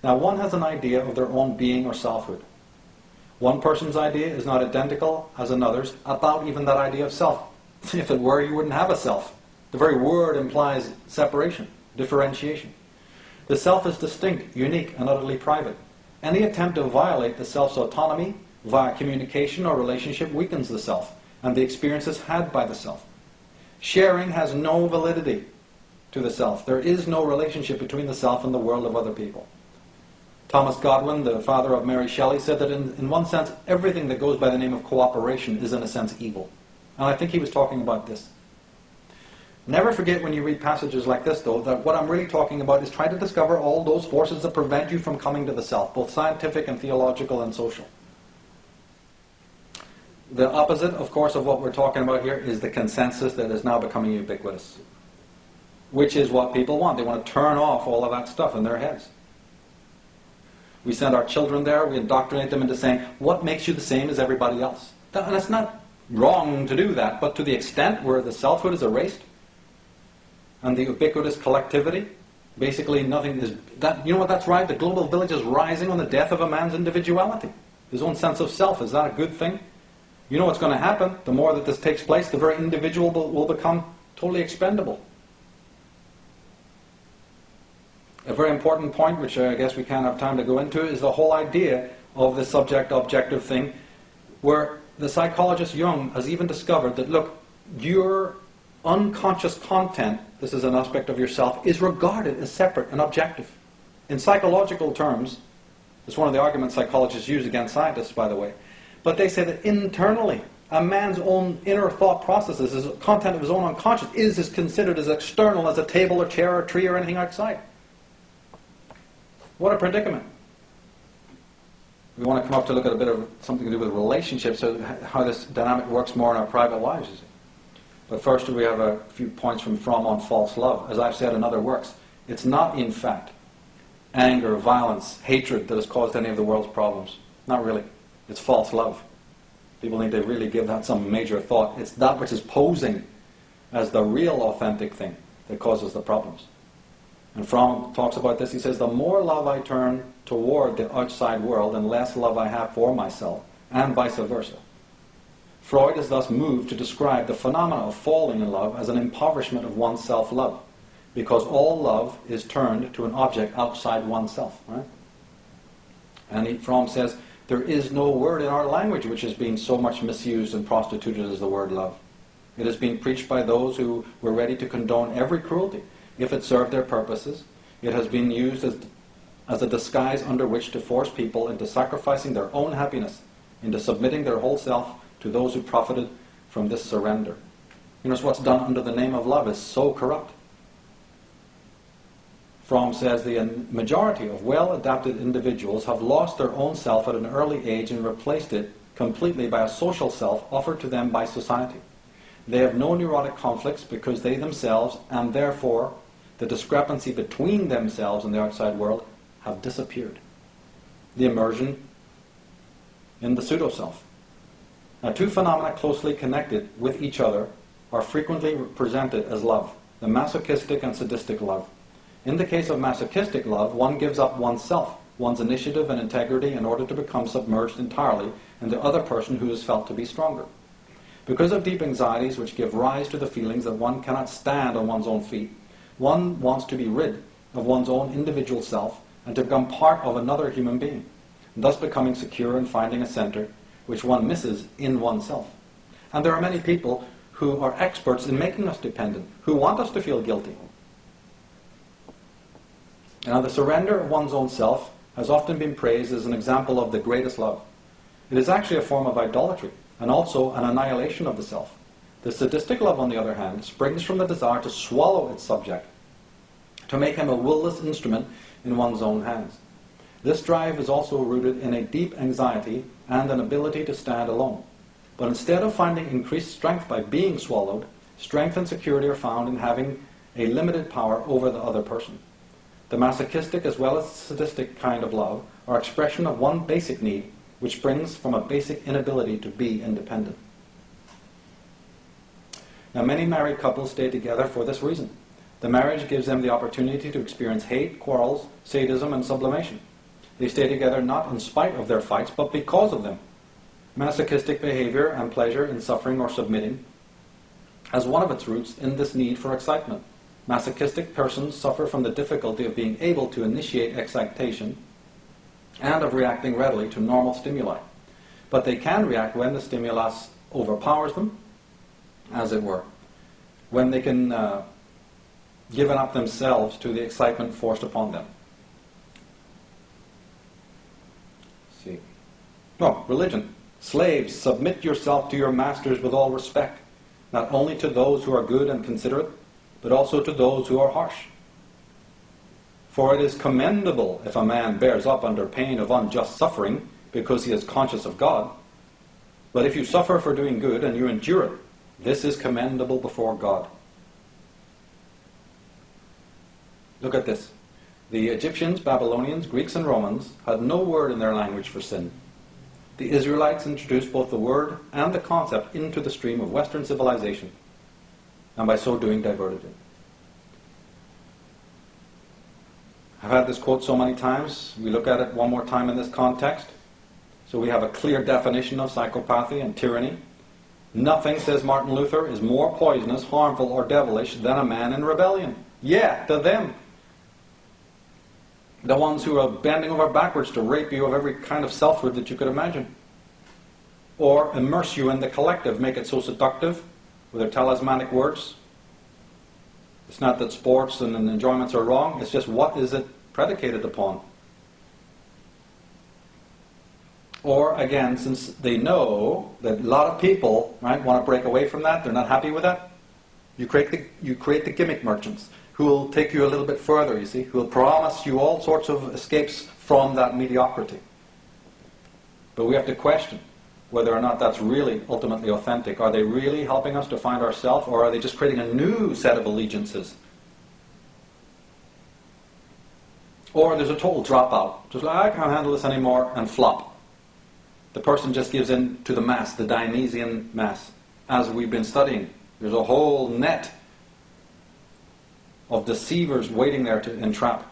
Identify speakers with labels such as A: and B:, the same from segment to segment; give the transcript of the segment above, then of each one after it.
A: Now, one has an idea of their own being or selfhood. One person's idea is not identical as another's about even that idea of self. If it were, you wouldn't have a self. The very word implies separation, differentiation. The self is distinct, unique, and utterly private. Any attempt to violate the self's autonomy via communication or relationship weakens the self and the experiences had by the self. Sharing has no validity to the self. There is no relationship between the self and the world of other people. Thomas Godwin, the father of Mary Shelley, said that in one sense, everything that goes by the name of cooperation is in a sense evil. And I think he was talking about this. Never forget when you read passages like this, though, that what I'm really talking about is trying to discover all those forces that prevent you from coming to the self, both scientific and theological and social. The opposite, of course, of what we're talking about here is the consensus that is now becoming ubiquitous, which is what people want. They want to turn off all of that stuff in their heads. We send our children there, we indoctrinate them into saying, what makes you the same as everybody else? And it's not wrong to do that, but to the extent where the selfhood is erased and the ubiquitous collectivity, basically nothing is... that. You know what, that's right, the global village is rising on the death of a man's individuality, his own sense of self. Is that a good thing? You know what's going to happen? The more that this takes place, the very individual will become totally expendable. A very important point, which I guess we can't have time to go into, is the whole idea of the subject-objective thing, where the psychologist Jung has even discovered that, look, your unconscious content, this is an aspect of yourself, is regarded as separate and objective. In psychological terms, it's one of the arguments psychologists use against scientists, by the way, but they say that internally, a man's own inner thought processes, his content of his own unconscious, is considered as external as a table or chair or tree or anything outside. What a predicament. We want to come up to look at a bit of something to do with relationships, so how this dynamic works more in our private lives, you see. But first we have a few points from Fromm on false love. As I've said in other works, it's not in fact anger, violence, hatred that has caused any of the world's problems. Not really. It's false love. People need to really give that some major thought. It's that which is posing as the real authentic thing that causes the problems. And Fromm talks about this. He says, the more love I turn toward the outside world and less love I have for myself, and vice versa. Freud is thus moved to describe the phenomena of falling in love as an impoverishment of one's self-love, because all love is turned to an object outside oneself. Right? And Fromm says, there is no word in our language which is being so much misused and prostituted as the word love. It has been preached by those who were ready to condone every cruelty if it served their purposes. It has been used as a disguise under which to force people into sacrificing their own happiness, into submitting their whole self to those who profited from this surrender. You know, what's done under the name of love is so corrupt. Fromm says the majority of well-adapted individuals have lost their own self at an early age and replaced it completely by a social self offered to them by society. They have no neurotic conflicts because they themselves, and therefore the discrepancy between themselves and the outside world, have disappeared. The immersion in the pseudo-self. Now, two phenomena closely connected with each other are frequently presented as love, the masochistic and sadistic love. In the case of masochistic love, one gives up oneself, one's initiative and integrity in order to become submerged entirely in the other person who is felt to be stronger. Because of deep anxieties which give rise to the feelings that one cannot stand on one's own feet, one wants to be rid of one's own individual self and to become part of another human being, thus becoming secure and finding a center which one misses in oneself. And there are many people who are experts in making us dependent, who want us to feel guilty. Now, the surrender of one's own self has often been praised as an example of the greatest love. It is actually a form of idolatry, and also an annihilation of the self. The sadistic love, on the other hand, springs from the desire to swallow its subject, to make him a will-less instrument in one's own hands. This drive is also rooted in a deep anxiety and an ability to stand alone. But instead of finding increased strength by being swallowed, strength and security are found in having a limited power over the other person. The masochistic as well as the sadistic kind of love are expression of one basic need, which springs from a basic inability to be independent. Now, many married couples stay together for this reason. The marriage gives them the opportunity to experience hate, quarrels, sadism, and sublimation. They stay together not in spite of their fights, but because of them. Masochistic behavior and pleasure in suffering or submitting has one of its roots in this need for excitement. Masochistic persons suffer from the difficulty of being able to initiate excitation and of reacting readily to normal stimuli. But they can react when the stimulus overpowers them, as it were, when they can give up themselves to the excitement forced upon them. See. Oh, religion. Slaves, submit yourself to your masters with all respect, not only to those who are good and considerate, but also to those who are harsh. For it is commendable if a man bears up under pain of unjust suffering, because he is conscious of God. But if you suffer for doing good and you endure it, this is commendable before God. Look at this. The Egyptians, Babylonians, Greeks, and Romans had no word in their language for sin. The Israelites introduced both the word and the concept into the stream of Western civilization, and by so doing diverted it. I've had this quote so many times. We look at it one more time in this context. So we have a clear definition of psychopathy and tyranny. Nothing, says Martin Luther, is more poisonous, harmful, or devilish than a man in rebellion. Yeah, to them. The ones who are bending over backwards to rape you of every kind of selfhood that you could imagine. Or immerse you in the collective, make it so seductive with their talismanic words. It's not that sports and enjoyments are wrong, it's just what is it predicated upon. Or again, since they know that a lot of people, right, want to break away from that, they're not happy with that, you create the gimmick merchants who will take you a little bit further, you see, who will promise you all sorts of escapes from that mediocrity. But we have to question whether or not that's really ultimately authentic. Are they really helping us to find ourselves, or are they just creating a new set of allegiances? Or there's a total dropout. Just like, I can't handle this anymore, and flop. The person just gives in to the mass, the Dionysian mass. As we've been studying, there's a whole net of deceivers waiting there to entrap.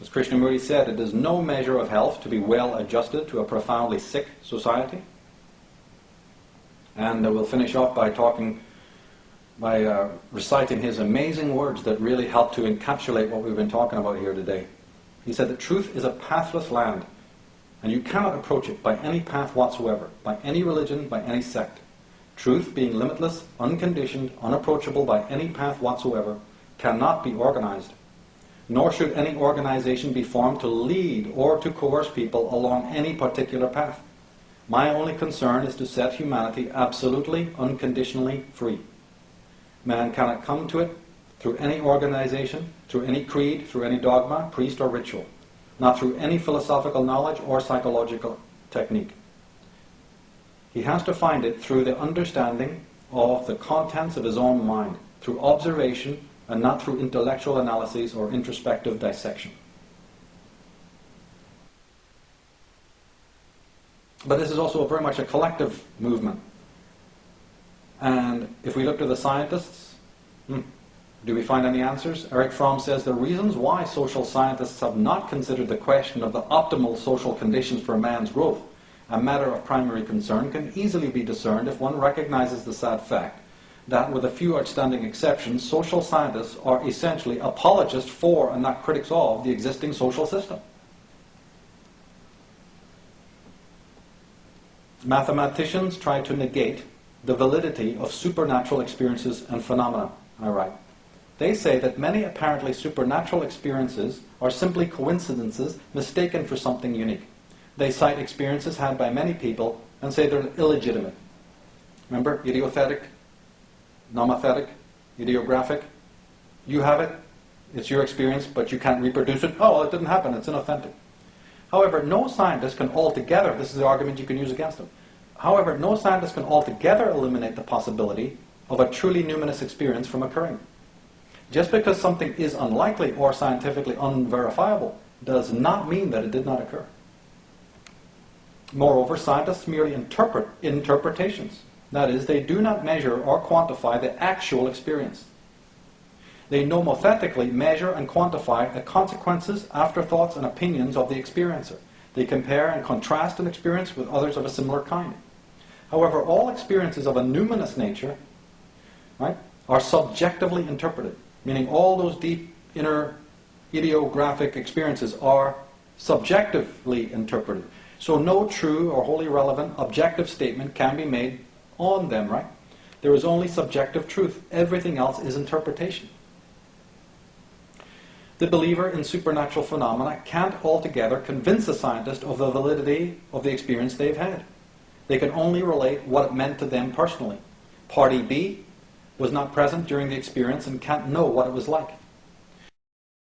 A: As Krishnamurti said, it is no measure of health to be well adjusted to a profoundly sick society. And we'll finish off by reciting his amazing words that really help to encapsulate what we've been talking about here today. He said that truth is a pathless land, and you cannot approach it by any path whatsoever, by any religion, by any sect. Truth, being limitless, unconditioned, unapproachable by any path whatsoever, cannot be organized. Nor should any organization be formed to lead or to coerce people along any particular path. My only concern is to set humanity absolutely, unconditionally free. Man cannot come to it through any organization, through any creed, through any dogma, priest, or ritual, not through any philosophical knowledge or psychological technique. He has to find it through the understanding of the contents of his own mind, through observation, and not through intellectual analyses or introspective dissection. But this is also very much a collective movement. And if we look to the scientists, do we find any answers? Erich Fromm says the reasons why social scientists have not considered the question of the optimal social conditions for man's growth a matter of primary concern can easily be discerned if one recognizes the sad fact that, with a few outstanding exceptions, social scientists are essentially apologists for and not critics of the existing social system. Mathematicians try to negate the validity of supernatural experiences and phenomena, I write. They say that many apparently supernatural experiences are simply coincidences mistaken for something unique. They cite experiences had by many people and say they're illegitimate. Remember, idiothetic, nomothetic, ideographic. You have it, it's your experience, but you can't reproduce it. Oh, well, it didn't happen, it's inauthentic. However, no scientist can altogether, this is the argument you can use against them, however, no scientist can altogether eliminate the possibility of a truly numinous experience from occurring. Just because something is unlikely or scientifically unverifiable does not mean that it did not occur. Moreover, scientists merely interpret interpretations. That is, they do not measure or quantify the actual experience. They nomothetically measure and quantify the consequences, afterthoughts, and opinions of the experiencer. They compare and contrast an experience with others of a similar kind. However, all experiences of a numinous nature, right, are subjectively interpreted, meaning all those deep inner ideographic experiences are subjectively interpreted. So no true or wholly relevant objective statement can be made on them, right? There is only subjective truth. Everything else is interpretation. The believer in supernatural phenomena can't altogether convince a scientist of the validity of the experience they've had. They can only relate what it meant to them personally. Party B was not present during the experience and can't know what it was like.